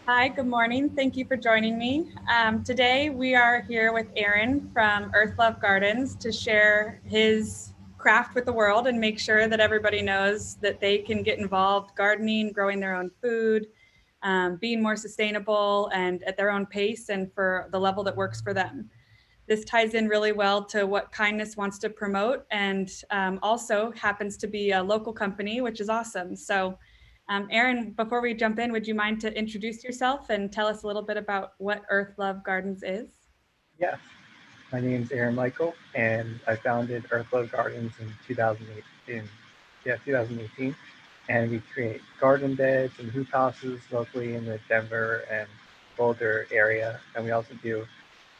Hi, good morning. Thank you for joining me. Today we are here with Aaron from Earth Love Gardens to share his craft with the world and make sure that everybody knows that they can get involved gardening, growing their own food, being more sustainable and at their own pace and for the level that works for them. This ties in really well to what Kindness wants to promote and also happens to be a local company, which is awesome. So, Aaron, before we jump in, would you mind to introduce yourself and tell us a little bit about what Earth Love Gardens is? Yes, my name is Aaron Michael, and I founded Earthlow Gardens in 2008. In 2018, and we create garden beds and hoop houses locally in the Denver and Boulder area, and we also do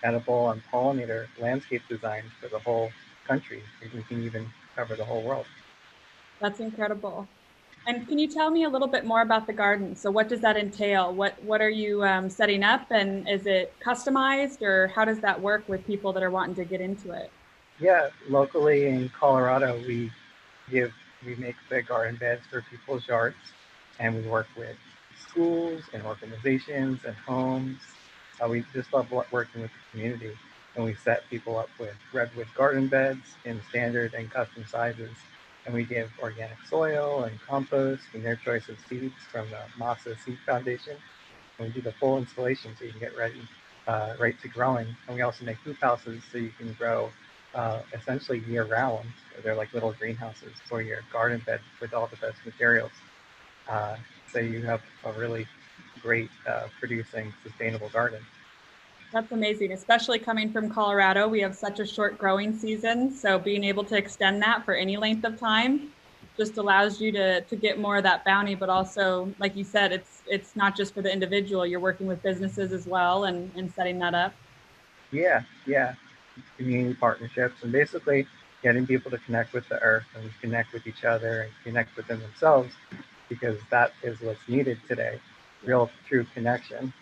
edible and pollinator landscape designs for the whole country. We can even cover the whole world. That's incredible. And can you tell me a little bit more about the garden? So, what does that entail? What are you setting up, and is it customized, or how does that work with people that are wanting to get into it? Yeah, locally in Colorado, give we make the garden beds for people's yards, and we work with schools and organizations and homes. We just love working with the community, and we set people up with redwood garden beds in standard and custom sizes. And we give organic soil and compost and their choice of seeds from the Masa Seed Foundation. And we do the full installation so you can get ready, right to growing. And we also make hoop houses so you can grow essentially year round. They're like little greenhouses for your garden bed with all the best materials. Uh, so you have a really great producing sustainable garden. That's amazing, especially coming from Colorado. We have such a short growing season, so being able to extend that for any length of time just allows you to get more of that bounty, but also, like you said, it's not just for the individual. You're working with businesses as well and setting that up. Yeah, yeah. Community partnerships and basically getting people to connect with the earth and connect with each other and connect within themselves because that is what's needed today. Yeah. Real true connection.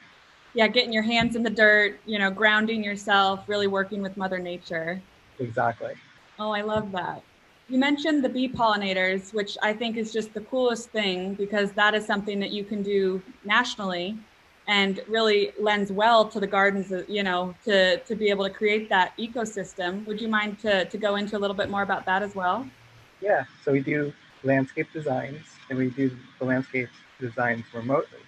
Yeah, getting your hands in the dirt, grounding yourself, really working with Mother Nature. Exactly. Oh, I love that. You mentioned the bee pollinators, which I think is just the coolest thing because that is something that you can do nationally and really lends well to the gardens, to be able to create that ecosystem. Would you mind to go into a little bit more about that as well? Yeah, so we do landscape designs and we do the landscape designs remotely.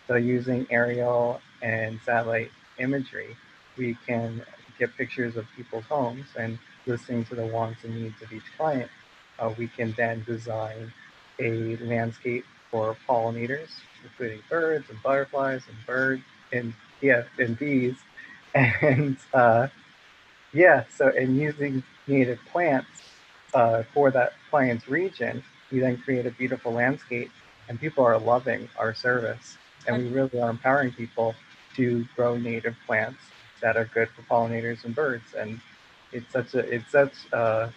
So using aerial and satellite imagery, we can get pictures of people's homes and listening to the wants and needs of each client, we can then design a landscape for pollinators, including birds and butterflies and birds and yeah, and bees. And yeah, so in using native plants for that client's region, we then create a beautiful landscape, and people are loving our service. And we really are empowering people to grow native plants that are good for pollinators and birds. And it's such a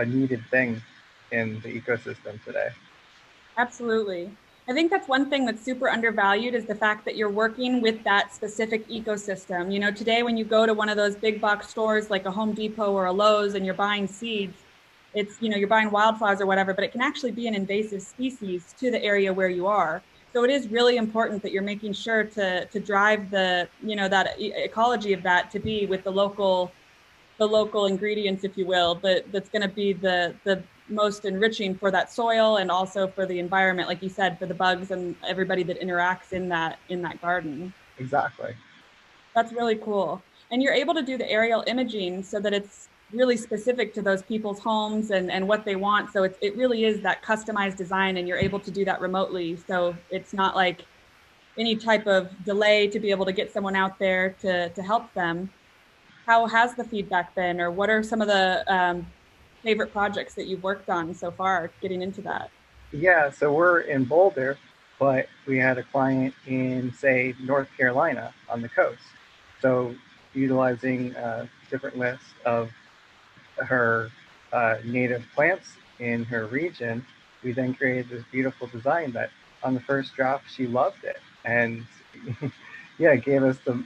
needed thing in the ecosystem today. Absolutely. I think that's one thing that's super undervalued is the fact that you're working with that specific ecosystem. Today when you go to one of those big box stores like a Home Depot or a Lowe's and you're buying seeds, you're buying wildflowers or whatever, but it can actually be an invasive species to the area where you are. So it is really important that you're making sure to drive that ecology of that to be with the local ingredients, if you will, that's going to be the most enriching for that soil and also for the environment, like you said, for the bugs and everybody that interacts in that garden. Exactly. That's really cool. And you're able to do the aerial imaging so that it's really specific to those people's homes and what they want. So it really is that customized design, and you're able to do that remotely. So it's not like any type of delay to be able to get someone out there to help them. How has the feedback been, or what are some of the favorite projects that you've worked on so far getting into that? Yeah, so we're in Boulder, but we had a client in, say, North Carolina on the coast. So utilizing a different list of her native plants in her region, we then created this beautiful design that on the first draft she loved it, and yeah, it gave us the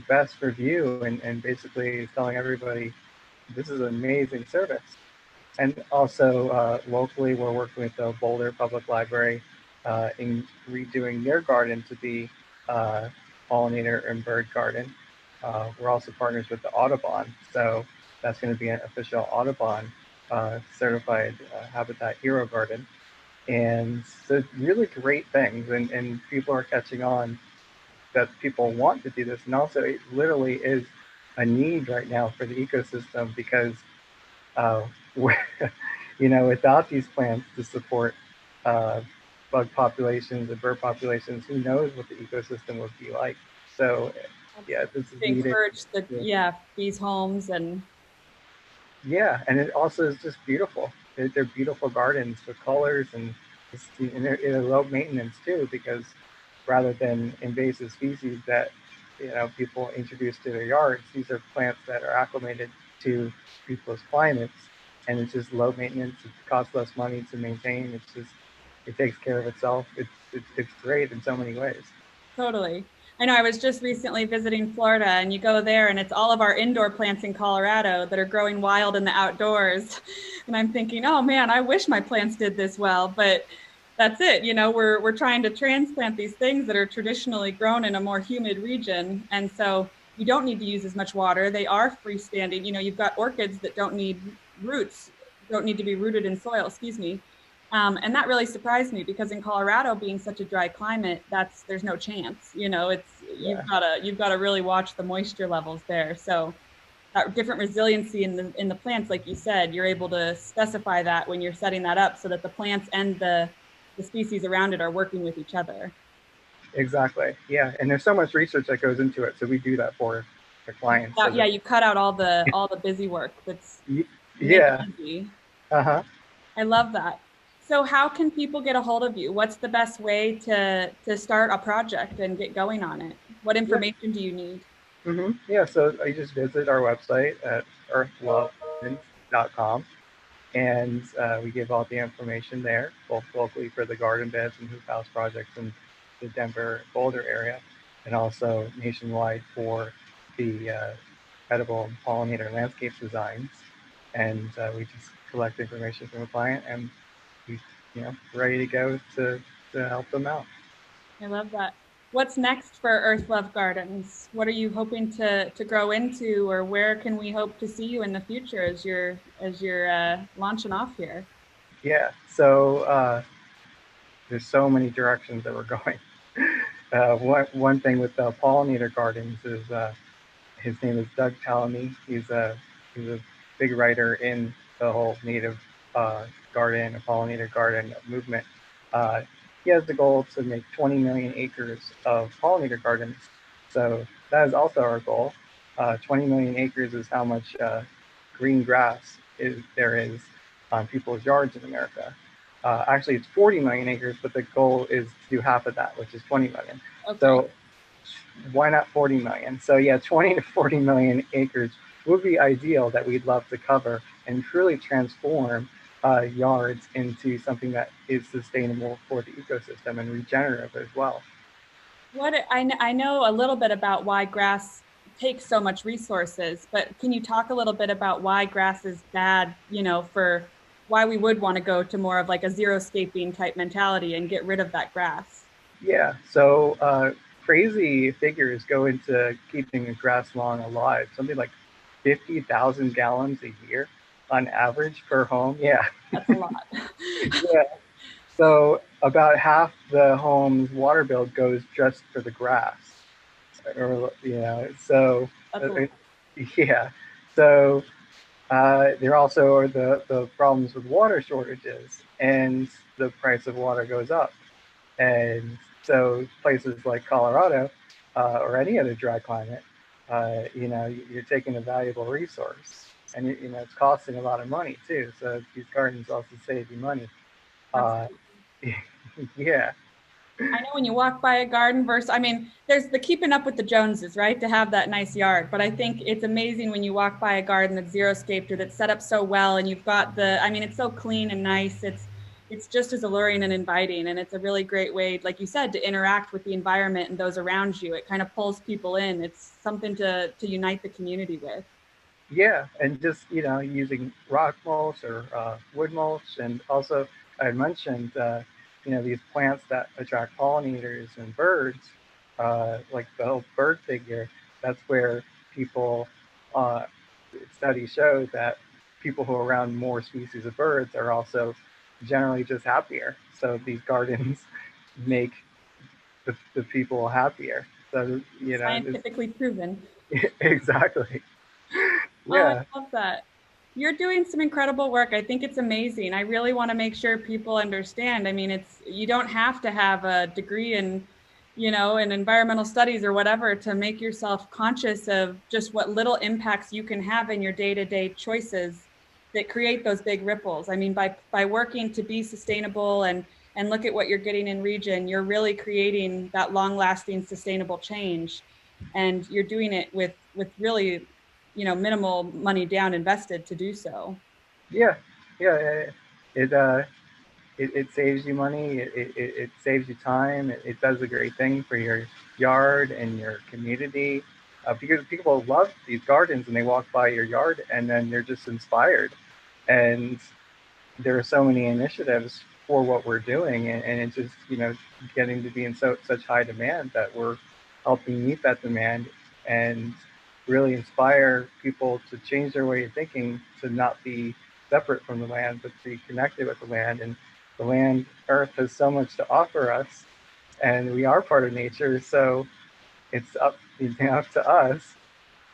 best review, and basically is telling everybody this is an amazing service. And also locally, we're working with the Boulder Public Library. in redoing their garden to be pollinator and bird garden. We're also partners with the Audubon, so that's going to be an official Audubon certified Habitat Hero garden. And so really great things, and people are catching on that people want to do this. And also it literally is a need right now for the ecosystem because uh, without these plants to support uh, bug populations and bird populations, who knows what the ecosystem would be like. So yeah, this is To needed. encourage the, yeah, these homes. And Yeah, and it also is just beautiful. They're beautiful gardens with colors, and they're low maintenance too, because rather than invasive species that people introduce to their yards, these are plants that are acclimated to people's climates, and it's just low maintenance. It costs less money to maintain. It takes care of itself. It's great in so many ways. totally. I know I was just recently visiting Florida, and you go there and it's all of our indoor plants in Colorado that are growing wild in the outdoors. And I'm thinking, oh man, I wish my plants did this well, but that's it. We're trying to transplant these things that are traditionally grown in a more humid region. And so you don't need to use as much water. They are freestanding. You've got orchids that don't need roots, don't need to be rooted in soil, excuse me. And that really surprised me because in Colorado, being such a dry climate, there's no chance. It's Yeah, you've got to really watch the moisture levels there. So that different resiliency in the plants, like you said, you're able to specify that when you're setting that up so that the plants and the species around it are working with each other. exactly. Yeah, and there's so much research that goes into it, so we do that for the clients so Yeah, that you cut out all the busy work. That's make it yeah. easy. Uh-huh. I love that. So how can people get a hold of you? What's the best way to start a project and get going on it? What Yeah. information do you need? Yeah, so you just visit our website at earthlovegardens.com, and we give all the information there, both locally for the garden beds and hoop house projects in the Denver Boulder area, and also nationwide for the edible pollinator landscapes designs. And we just collect information from a client, and we, ready to go to help them out. I love that. What's next for Earth Love Gardens? What are you hoping to grow into, or where can we hope to see you in the future as you're launching off here? Yeah, so there's so many directions that we're going. One thing with the pollinator gardens is his name is Doug Tallamy. He's a big writer in the whole native garden, pollinator garden movement. Uh, he has the goal to make 20 million acres of pollinator gardens. So that is also our goal. 20 million acres is how much green grass there is on people's yards in America. Actually, it's 40 million acres, but the goal is to do half of that, which is 20 million. Okay. So why not 40 million? So yeah, 20 to 40 million acres would be ideal that we'd love to cover and truly transform yards into something that is sustainable for the ecosystem and regenerative as well. I know a little bit about why grass takes so much resources, but can you talk a little bit about why grass is bad, for why we would want to go to more of like a zero-scaping type mentality and get rid of that grass? Yeah, so crazy figures go into keeping a grass lawn alive. Something like 50,000 gallons a year on average per home. Yeah, That's a lot. yeah. So about half the home's water bill goes just for the grass, or so That's a uh, lot. yeah. So there also are the problems with water shortages, and the price of water goes up. And so places like Colorado or any other dry climate, you're taking a valuable resource, and it's costing a lot of money too. So these gardens also save you money. Uh, Absolutely. yeah, I know when you walk by a garden versus, I mean, there's the keeping up with the Joneses, right? To have that nice yard. But I think it's amazing when you walk by a garden that's zero scaped or that's set up so well and you've got I mean, it's so clean and nice. It's just as alluring and inviting. And it's a really great way, like you said, to interact with the environment and those around you. It kind of pulls people in. It's something to unite the community with. yeah, and just using rock mulch or wood mulch, and also I mentioned these plants that attract pollinators and birds, like the whole bird figure, that's where people, uh, studies show that people who are around more species of birds are also generally just happier. So these gardens make the people happier. So, Scientifically proven. exactly. Oh, I Yeah. love that. You're doing some incredible work. I think it's amazing. I really want to make sure people understand. I mean, you don't have to have a degree in, in environmental studies or whatever to make yourself conscious of just what little impacts you can have in your day-to-day choices that create those big ripples. I mean, by working to be sustainable and look at what you're getting in region, you're really creating that long-lasting sustainable change. And you're doing it with really minimal money down invested to do so. Yeah. Yeah. It, uh, it saves you money. It saves you time. It does a great thing for your yard and your community. Because people love these gardens and they walk by your yard and then they're just inspired. And there are so many initiatives for what we're doing, and it's just getting to be in such high demand that we're helping meet that demand and really inspire people to change their way of thinking, to not be separate from the land but to be connected with the land. And the land, earth, has so much to offer us, and we are part of nature, so it's up to us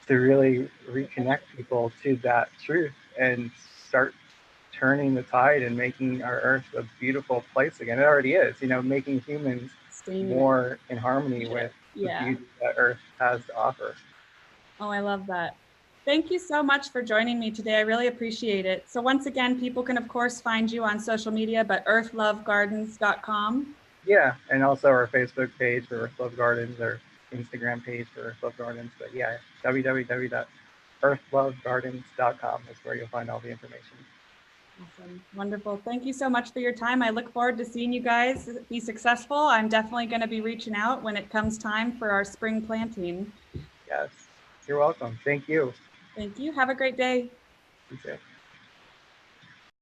to really reconnect people to that truth and start turning the tide and making our earth a beautiful place again. It already is, making humans Staying it. more in harmony with the Yeah. beauty that earth has to offer. Oh, I love that. Thank you so much for joining me today. I really appreciate it. So once again, people can of course find you on social media, but earthlovegardens.com. Yeah, and also our Facebook page for Earth Love Gardens, our Instagram page for Earth Love Gardens. But yeah, www.earthlovegardens.com is where you'll find all the information. Awesome. Wonderful. Thank you so much for your time. I look forward to seeing you guys be successful. I'm definitely going to be reaching out when it comes time for our spring planting. Yes, you're welcome. Thank you. Thank you. Have a great day. You too.